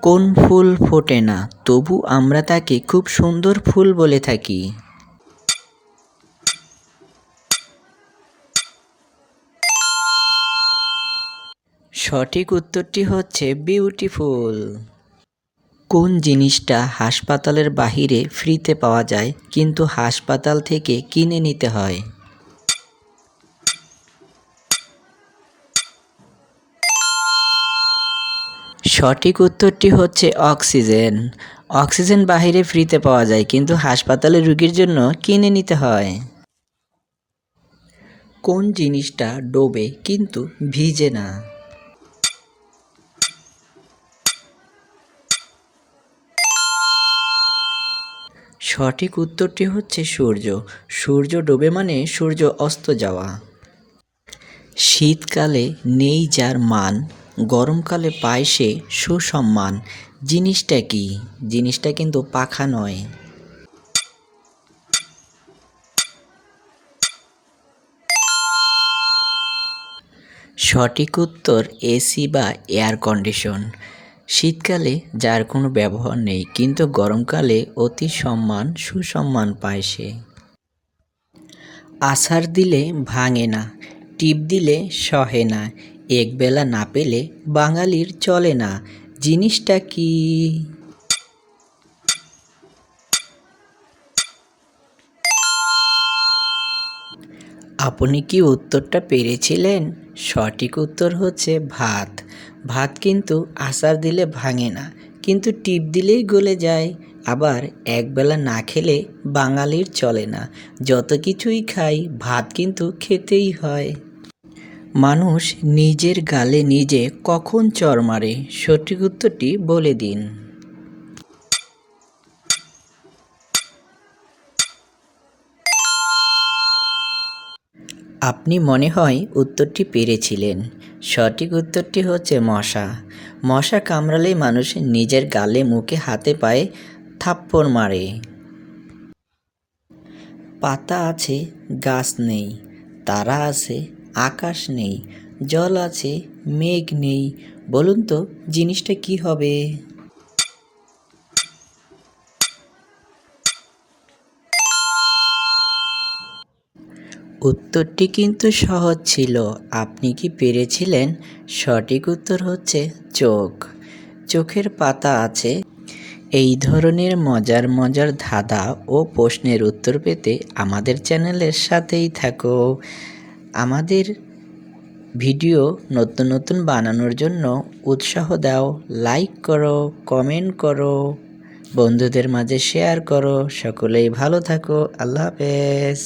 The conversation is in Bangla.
কোন ফুল ফোটে না তবু আমরা তাকে খুব সুন্দর ফুল বলে থাকি? সঠিক উত্তরটি হচ্ছে বিউটিফুল। কোন জিনিসটা হাসপাতালের বাহিরে ফ্রিতে পাওয়া যায় কিন্তু হাসপাতাল থেকে কিনে নিতে হয়? সঠিক উত্তরটি হচ্ছে অক্সিজেন। অক্সিজেন বাহিরে ফ্রিতে পাওয়া যায় কিন্তু হাসপাতালে রোগীর জন্য কিনে নিতে হয়। কোন জিনিসটা ডোবে কিন্তু ভিজে না? সঠিক উত্তরটি হচ্ছে সূর্য। সূর্য ডোবে মানে সূর্য অস্ত যাওয়া। শীতকালে নেই যার মান, গরমকালে পায় সে সুসম্মান। জিনিসটা কি? জিনিসটা কিন্তু পাখা নয়। সঠিক উত্তর এসি বা এয়ার কন্ডিশন। শীতকালে যার কোনো ব্যবহার নেই কিন্তু গরমকালে অতি সম্মান সুসম্মান পায় সে। আছাড় দিলে ভাঙে না, টিপ দিলে সহে না, একবেলা না পেলে বাঙালির চলে না। জিনিসটা কি? আপনি কি উত্তরটা পেরেছিলেন? সঠিক উত্তর হচ্ছে ভাত। ভাত কিন্তু আছাড় দিলে ভাঙে না, কিন্তু টিপ দিলেই গলে যায়। আবার একবেলা না খেলে বাঙালির চলে না। যত কিছুই খাই ভাত কিন্তু খেতেই হয়। মানুষ নিজের গালে নিজে কখন চড় মারে? সঠিক উত্তরটি বলে দিন। আপনি মনে হয় উত্তরটি পেরেছিলেন। সঠিক উত্তরটি হচ্ছে মশা। মশা কামড়ালেই মানুষ নিজের গালে মুখে হাতে পায়ে থাপ্পড় মারে। পাতা আছে গাছ নেই, তারা আছে আকাশ নেই, জল আছে মেঘ নেই। বলুন তো জিনিসটা কি হবে? উত্তরটি কিন্তু সহজ ছিল। আপনি কি পেরেছিলেন? সঠিক উত্তর হচ্ছে চোখ। চোখের পাতা আছে। এই ধরনের মজার মজার ধাঁধা ও প্রশ্নের উত্তর পেতে আমাদের চ্যানেলের সাথেই থাকো। আমাদের ভিডিও নতুন নতুন বানানোর জন্য উৎসাহ দাও, লাইক করো, কমেন্ট করো, বন্ধুদের মাঝে শেয়ার করো। সকলেই ভালো থাকো। আল্লাহ হাফেজ।